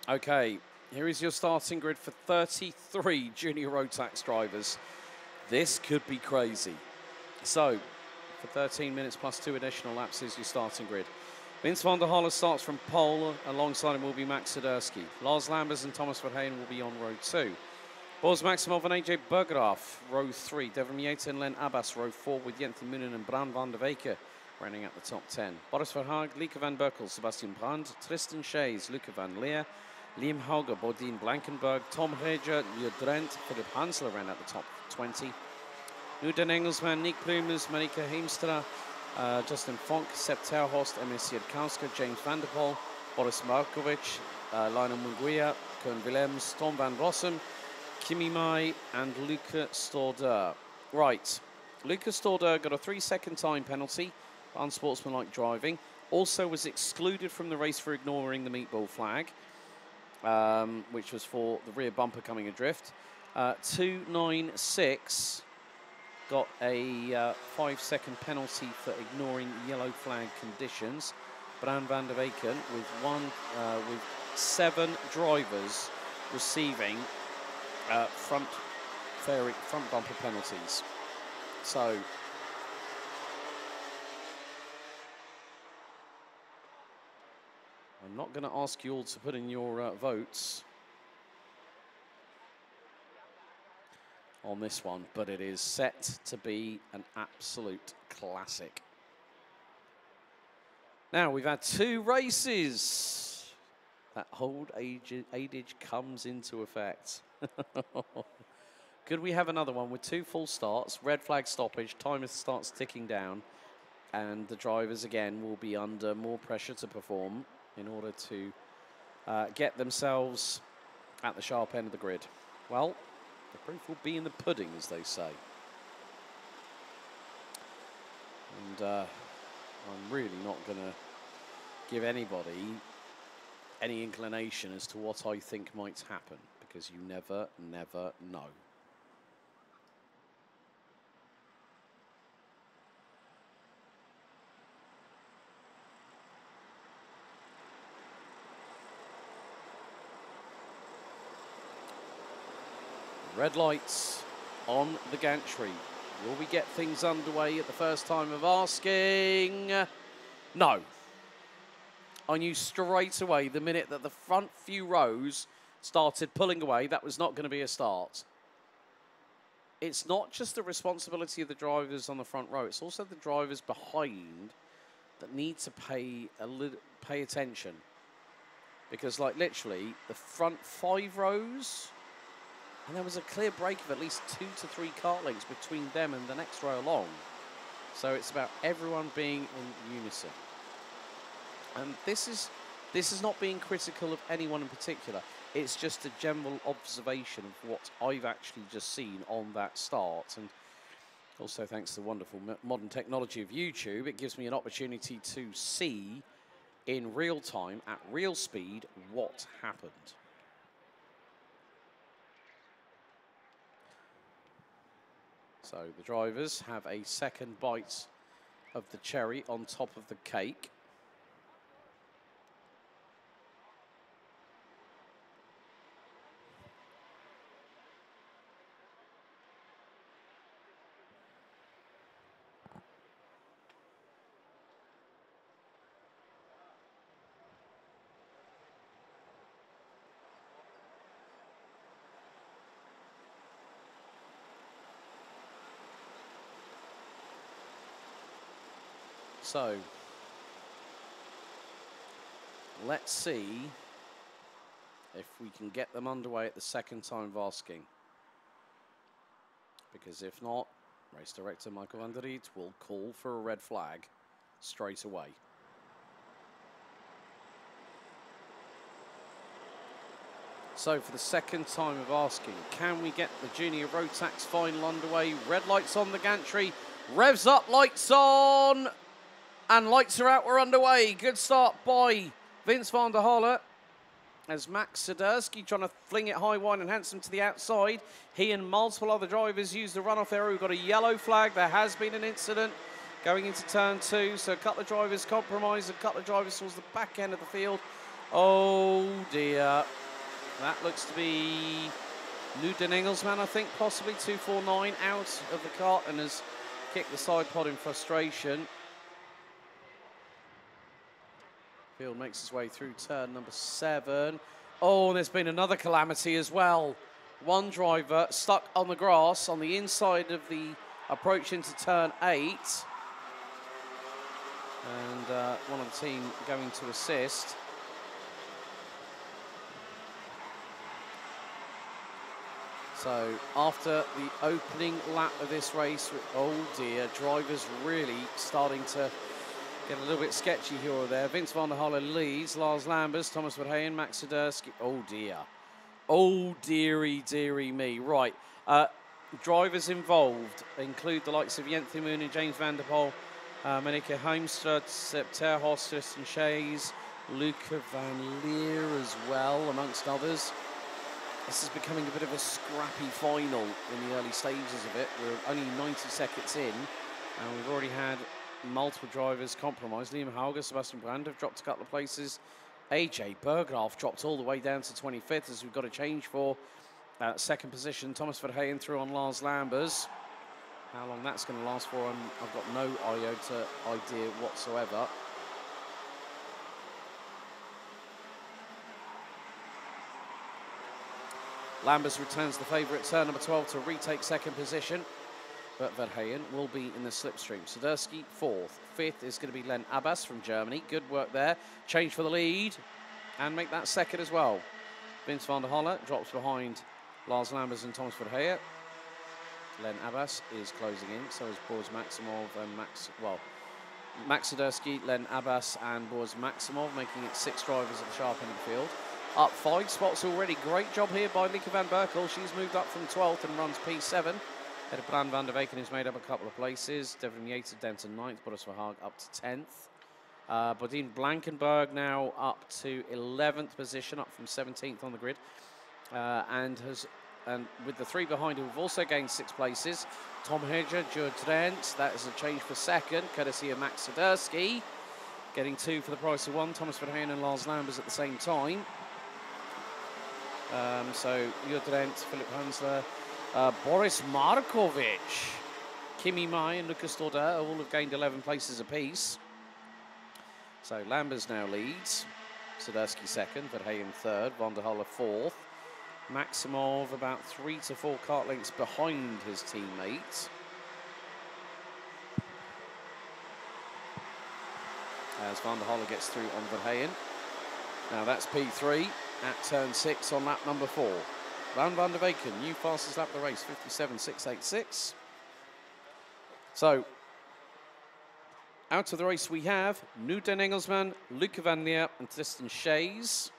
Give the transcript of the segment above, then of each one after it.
Okay, here is your starting grid for 33 junior road tax drivers. This could be crazy. So, for 13 minutes plus 2 additional laps is your starting grid. Vince van der Halle starts from pole. Alongside him will be Max Siderski. Lars Lambers and Thomas Verheyen will be on row 2. Boris Maximov and AJ Bergeraff, row 3. Devon Mieta and Len Abbas, row 4, with Jente Moonen and Bran van der Weyke running at the top 10. Boris Verhaag, Lieke van Berkel, Sebastian Brand, Tristan Shays, Luca van Leer, Liam Hauger, Bodine Blankenberg, Tom Reger, Leo Drent, Philip Hansler ran at the top 20. Nuden Engelsman, Nick Plumers, Marika Heemstra, Justin Fonk, Sepp Terhorst, Emil Siedkowska, James van der Poel, Boris Markovic, Lionel Munguia, Koen Willems, Tom van Rossum, Kimi Mai and Luca Stordeur. Right, Luca Stordeur got a 3-second time penalty for unsportsmanlike driving. Also was excluded from the race for ignoring the meatball flag, which was for the rear bumper coming adrift. 296 got a 5-second penalty for ignoring yellow flag conditions. Bran van der Weyken with 7 drivers receiving front bumper penalties. So I'm not going to ask you all to put in your votes on this one, but it is set to be an absolute classic. Now, we've had 2 races. That old adage comes into effect. Could we have another one with 2 full starts, red flag stoppage, timer starts ticking down, and the drivers again will be under more pressure to perform in order to get themselves at the sharp end of the grid? Well, the proof will be in the pudding, as they say. And I'm really not going to give anybody any inclination as to what I think might happen, because you never know. Red lights on the gantry. Will we get things underway at the first time of asking? No. I knew straight away the minute that the front few rows started pulling away, that was not going to be a start. It's not just the responsibility of the drivers on the front row, it's also the drivers behind that need to pay attention. Because, like, literally, the front 5 rows, and there was a clear break of at least 2 to 3 car lengths between them and the next row along. So it's about everyone being in unison. And this is not being critical of anyone in particular. It's just a general observation of what I've actually just seen on that start. And also thanks to the wonderful modern technology of YouTube, it gives me an opportunity to see in real time, at real speed, what happened. So the drivers have a second bite of the cherry on top of the cake. So, let's see if we can get them underway at the second time of asking. Because if not, race director Michael van der Riet will call for a red flag straight away. So for the second time of asking, can we get the junior road tax final underway? Red lights on the gantry, revs up, lights on. And lights are out, we're underway. Good start by Vince van der Halle. As Max Siderski trying to fling it high, wide and handsome to the outside. He and multiple other drivers use the runoff area. We've got a yellow flag. There has been an incident going into turn 2. So a couple of drivers compromised, a couple of drivers towards the back end of the field. Oh dear. That looks to be Newton Engelsman, I think, possibly 249 out of the cart and has kicked the side pod in frustration. Field makes his way through turn number 7. Oh, there's been another calamity as well. One driver stuck on the grass on the inside of the approach into turn 8. And one of the team going to assist. So after the opening lap of this race, oh dear, drivers really starting to get a little bit sketchy here or there. Vince van der Halle leads, Lars Lambers, Thomas Verheyen, Max Swiderski. Oh dear. Oh dearie, dearie me. Right. Drivers involved include the likes of Jens Moon and James van der Poel, Monica Heimstrad, Sepp Terhorst, Tristan Shays, Luca van Leer as well, amongst others. This is becoming a bit of a scrappy final in the early stages of it. We're only 90 seconds in, and we've already had multiple drivers compromised. Liam Hauger, Sebastian Brand have dropped a couple of places. AJ Bergdorf dropped all the way down to 25th as we've got a change for second position. Thomas Verheyen through on Lars Lambers. How long that's going to last for, I've got no iota idea whatsoever. Lambers returns the favourite turn number 12 to retake second position, but Verheyen will be in the slipstream. Swiderski 4th. 5th is going to be Len Abbas from Germany. Good work there. Change for the lead and make that second as well. Vince van der Halle drops behind Lars Lambers and Thomas Verheyen. Len Abbas is closing in, so is Boris Maximov and Max Swiderski, Len Abbas and Boris Maximov, making it 6 drivers at the sharp end of the field. Up 5 spots already. Great job here by Lieke van Berkel. She's moved up from 12th and runs P7. Head of Brand van der Weken has made up a couple of places. Devin Yates down to 9th. Boris Verhaag up to 10th. Bodine Blankenberg now up to 11th position, up from 17th on the grid. And with the 3 behind him, we've also gained 6 places. Tom Hedger, Jude Drent. That is a change for second, courtesy of Max Swiderski. Getting 2 for the price of 1. Thomas Verheyen and Lars Lambers at the same time. So Jude Drent, Philip Hansler, Boris Markovic, Kimi Mai and Lucas Dorda all have gained 11 places apiece. So Lambers now leads. Swiderski 2nd, Verheyen 3rd, van der Halle 4th. Maximov about 3 to 4 kart lengths behind his teammate. As van der Halle gets through on Verheyen. Now that's P3 at turn 6 on lap number 4. Brand van der Weken, new fastest lap of the race, 57.686. So, out of the race we have Newton Engelsman, Luca van Leer and Tristan Shays.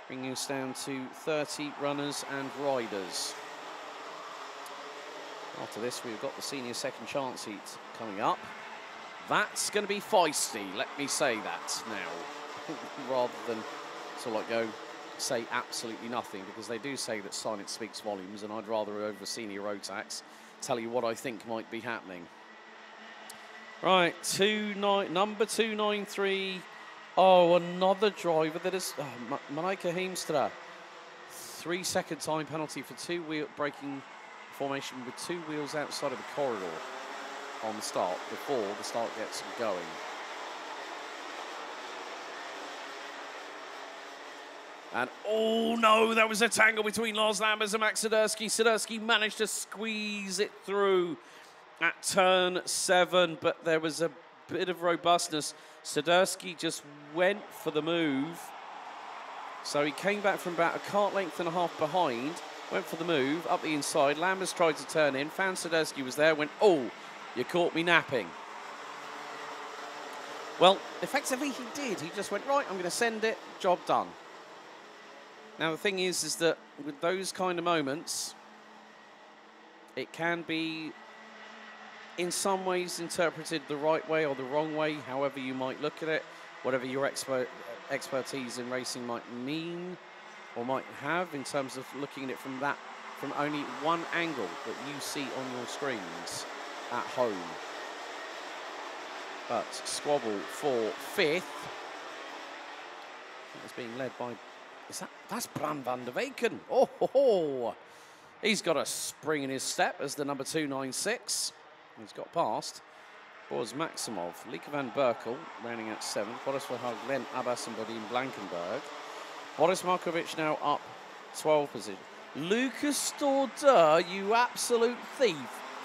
Bringing us down to 30 runners and riders. After this, we've got the senior second chance heat coming up. That's going to be feisty, let me say that now, rather than sort of like go say absolutely nothing, because they do say that silence speaks volumes, and I'd rather over senior road tax tell you what I think might be happening. Right, number 293. Oh, another driver that is Monica Heemstra. 3-second time penalty for two-wheel braking formation with 2 wheels outside of the corridor on the start before the start gets going. And oh no, that was a tangle between Lars Lambers and Max Swiderski. Swiderski managed to squeeze it through at turn 7, but there was a bit of robustness. Swiderski just went for the move. So he came back from about a kart length and a half behind, went for the move up the inside. Lambers tried to turn in, found Swiderski was there, went, oh, you caught me napping. Well, effectively he did. He just went, right, I'm going to send it, job done. Now the thing is that with those kind of moments, it can be in some ways interpreted the right way or the wrong way, however you might look at it, whatever your expertise in racing might mean or might have in terms of looking at it from only one angle that you see on your screens at home. But squabble for 5th It's being led by, that's Bram van der Weyken. Oh, ho, ho. He's got a spring in his step as the number 296. He's got past Boris Maximov, Lieke van Berkel, rounding out 7th. Boris Verhaal, Glenn Abbas and Bodine Blankenberg. Boris Markovic now up 12 position. Lucas Dorder, you absolute thief.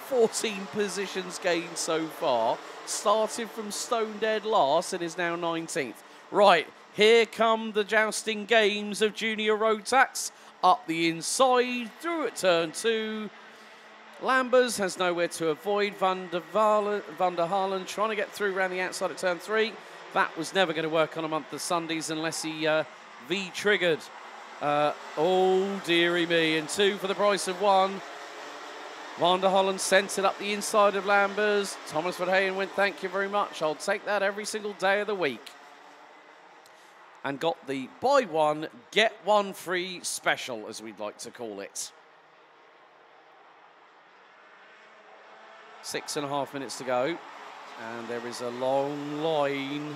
14 positions gained so far. Started from stone dead last and is now 19th. Right, here come the jousting games of junior road tax. Up the inside, through at turn 2. Lambers has nowhere to avoid. Van der Halen trying to get through around the outside at turn 3. That was never going to work on a month of Sundays unless he V-triggered. Oh, dearie me. And 2 for the price of 1. Van der Halen sent it up the inside of Lambers. Thomas Verheyen went, thank you very much. I'll take that every single day of the week. And got the buy one, get one free special, as we'd like to call it. 6.5 minutes to go. And there is a long line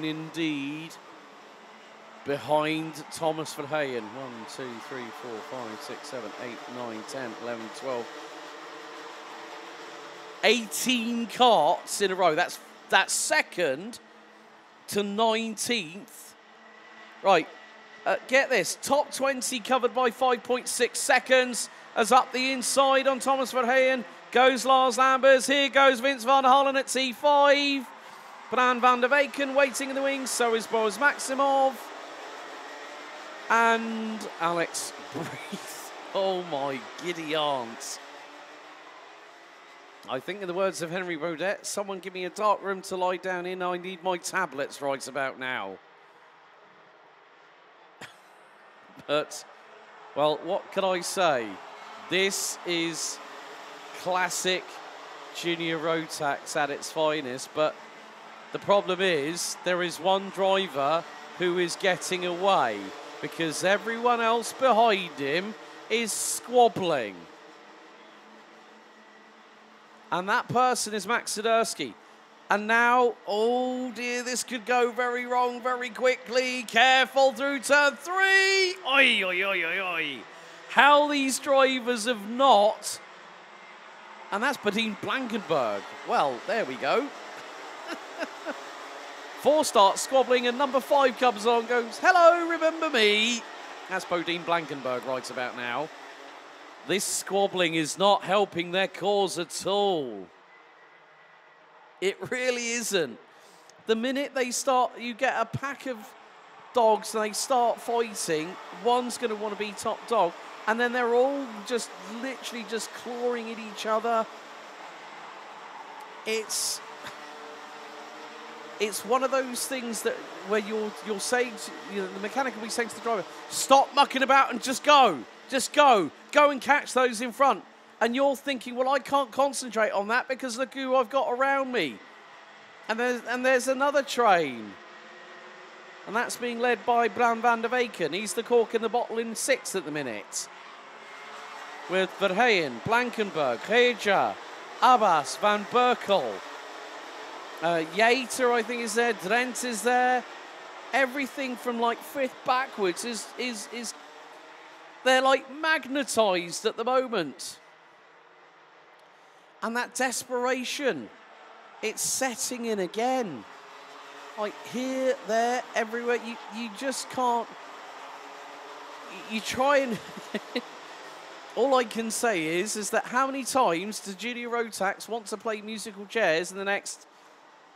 indeed, behind Thomas Verheyen. 1, 2, 3, 4, 5, 6, 7, 8, 9, 10, 11, 12. 18 carts in a row. That's second to 19th. Right, get this. Top 20 covered by 5.6 seconds. As up the inside on Thomas Verheyen goes Lars Lambers. Here goes Vince van der Halen at T5. Bram van der Weyken waiting in the wings. So is Boris Maximov. And Alex Breathe. Oh my giddy aunts. I think in the words of Henry Brodette, someone give me a dark room to lie down in. I need my tablets right about now. But, well, what can I say? This is classic junior road tax at its finest. But the problem is there is one driver who is getting away because everyone else behind him is squabbling. And that person is Max Sidursky. And now, oh dear, this could go very wrong very quickly. Careful through turn 3. Oi, oi, oi, oi, oi. How these drivers have not. And that's Bodine Blankenberg. Well, there we go. 4 starts squabbling and number 5 comes on, goes, hello, remember me. That's Bodine Blankenberg right about now. This squabbling is not helping their cause at all. It really isn't. The minute they start, you get a pack of dogs and they start fighting, one's going to want to be top dog, and then they're all just literally just clawing at each other. It's one of those things that where you're saying, the mechanic will be saying to the driver, stop mucking about and just go. Just go and catch those in front. And you're thinking, well, I can't concentrate on that because look who I've got around me. And there's another train. And that's being led by Bram van der Weyken. He's the cork in the bottle in 6th at the minute. With Verheyen, Blankenberg, Reja, Abbas, Van Berkel. Yater, I think, is there. Drent is there. Everything from like 5th backwards is they're like magnetized at the moment. And that desperation, it's setting in again. Like here, there, everywhere. You just can't. You try and. All I can say is that how many times does Junior Road Tax want to play musical chairs in the next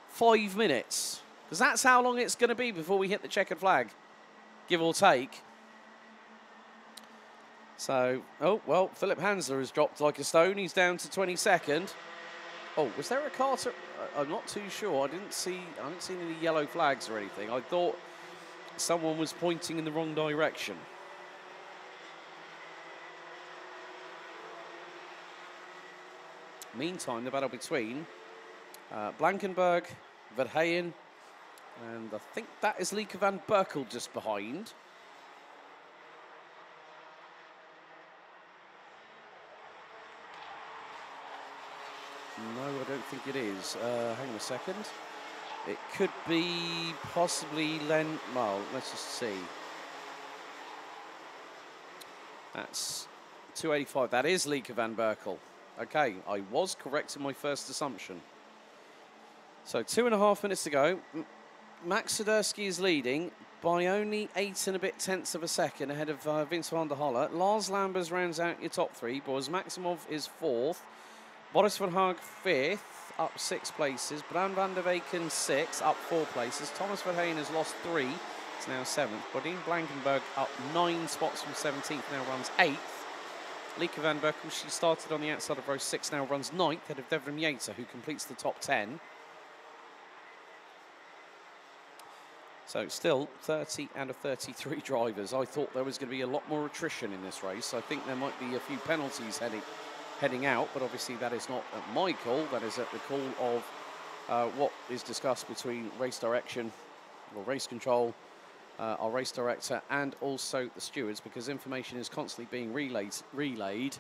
5 minutes? Because that's how long it's going to be before we hit the checkered flag, give or take. So, oh, well, Philip Hansler has dropped like a stone. He's down to 22nd. Oh, was there a car to... I'm not too sure. I haven't seen any yellow flags or anything. I thought someone was pointing in the wrong direction. Meantime, the battle between Blankenberg, Verheyen, and I think that is Lieke van Berkel just behind. No, I don't think it is. Hang on a second. It could be possibly well, let's just see. That's 285. That is Lieke van Berkel. Okay, I was correct in my first assumption. So 2.5 minutes to go. Max Swiderski is leading by only 8 and a bit tenths of a second ahead of Vince van der Holle. Lars Lambers rounds out your top three. Boris Maximov is fourth. Boris van Haag fifth, up 6 places. Bran van der Weyken 6, up 4 places. Thomas Verheyen has lost 3. It's now 7th. Bodine Blankenberg up 9 spots from 17th, now runs 8th. Lieke van Berkel, she started on the outside of row 6, now runs 9th, ahead of Devrim Yater, who completes the top 10. So still 30 out of 33 drivers. I thought there was going to be a lot more attrition in this race. I think there might be a few penalties heading out, but obviously that is not at my call. That is at the call of what is discussed between race direction or race control, our race director, and also the stewards, because information is constantly being relayed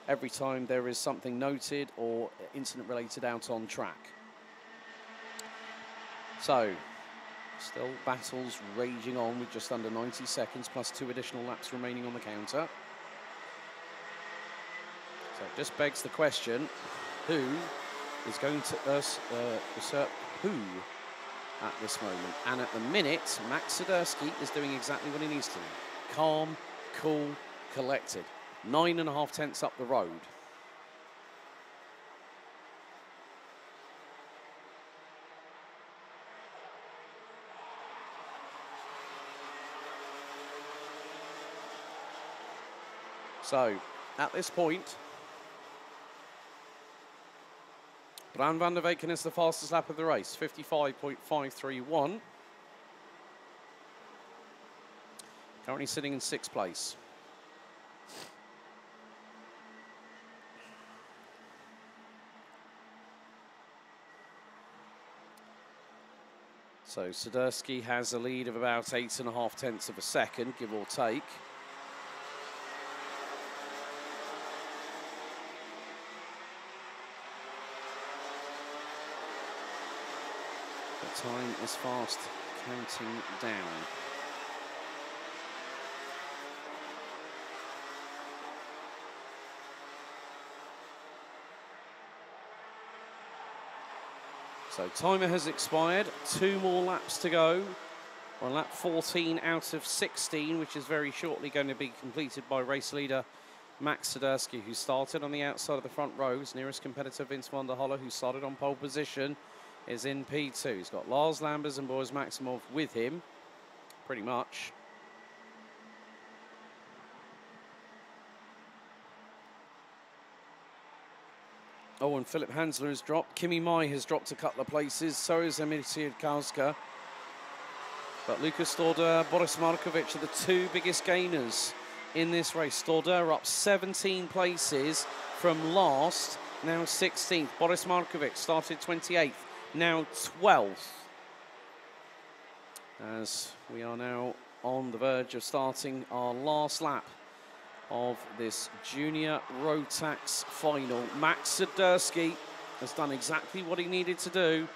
every time there is something noted or incident related out on track. So still battles raging on with just under 90 seconds plus 2 additional laps remaining on the counter. So it just begs the question, who is going to usurp who at this moment? And at the minute, Max Swiderski is doing exactly what he needs to do. Calm, cool, collected. 9.5 tenths up the road. So, at this point, Bran van der Weyken is the fastest lap of the race, 55.531. Currently sitting in 6th place. So Swiderski has a lead of about 8.5 tenths of a second, give or take. Time is fast counting down. So timer has expired, 2 more laps to go. On lap 14 out of 16, which is very shortly going to be completed by race leader Max Swiderski, who started on the outside of the front row. His nearest competitor, Vince van der Holle, who started on pole position, is in P2. He's got Lars Lambers and Boris Maximov with him, pretty much. Oh, and Philip Hansler has dropped. Kimi Mai has dropped a couple of places. So is Emil Siedkowska. But Lucas Stordeur, Boris Markovic are the 2 biggest gainers in this race. Stordeur up 17 places from last, now 16th. Boris Markovic started 28th. Now 12th, as we are now on the verge of starting our last lap of this Junior Rotax final. Max Swiderski has done exactly what he needed to do.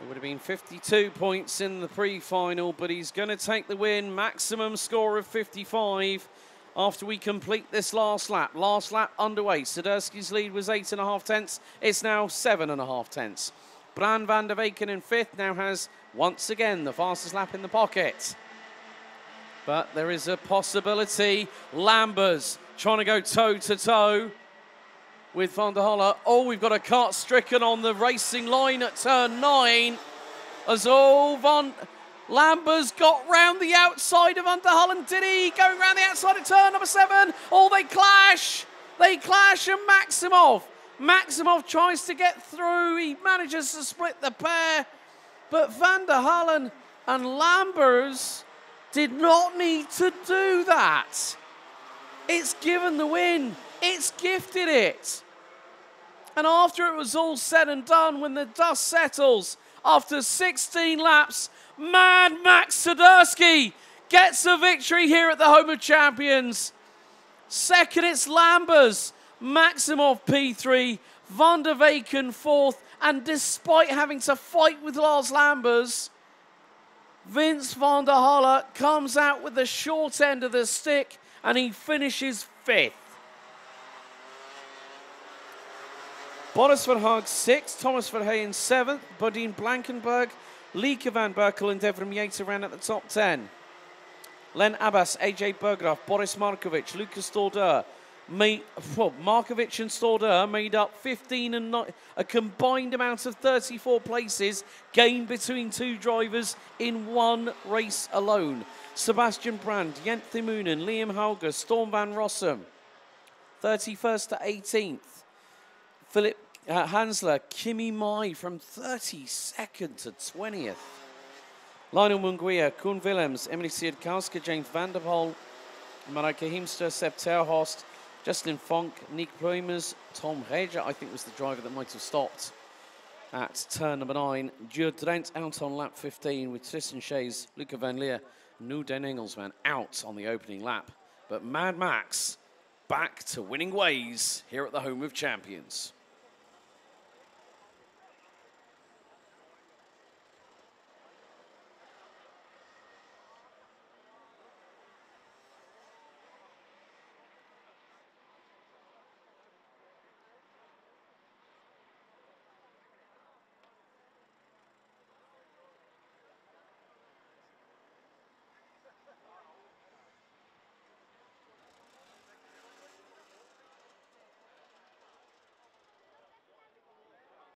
It would have been 52 points in the pre-final, but he's going to take the win. Maximum score of 55 after we complete this last lap. Last lap underway. Swiderski's lead was 8.5 tenths. It's now 7.5 tenths. Bran van der Weyken in 5th now has, once again, the fastest lap in the pocket. But there is a possibility. Lambers trying to go toe-to-toe with van der Holle. Oh, we've got a kart stricken on the racing line at turn 9. As Lambers got round the outside of van der Holle, did he? Going round the outside of turn number 7. Oh, they clash. They clash, and Maximov tries to get through. He manages to split the pair. But van der Holle and Lambers did not need to do that. It's given the win. It's gifted it. And after it was all said and done, when the dust settles, after 16 laps, man, Max Swiderski gets a victory here at the home of champions. Second, it's Lambers. Maximov P3, van der Weyken 4th, And despite having to fight with Lars Lambers, Vince van der Halle comes out with the short end of the stick and he finishes 5th. Boris Verhaag 6th, Thomas Verheyen 7th, Bodine Blankenberg, Lieke van Berkel and Devrim Yates ran at the top 10. Len Abbas, AJ Berggraaf, Boris Markovic, Lucas Stordeur. Markovic and Stordeur made up 15 and a combined amount of 34 places gained between 2 drivers in 1 race alone. Sebastian Brand, Jent Thimoonen, Liam Hauger, Storm van Rossum, 31st to 18th. Philip Hansler, Kimi Mai from 32nd to 20th. Lionel Munguia, Koen Willems, Emily Siedkowska, James van der Poel, Marijke Hiemster, Seb Terhorst, Justin Fonk, Nick Pluimers, Tom Reger, I think was the driver that might have stopped at turn number 9. Jure Drent out on lap 15 with Tristan Shays, Luca Van Leer, Nu Den Engelsman out on the opening lap. But Mad Max back to winning ways here at the home of champions.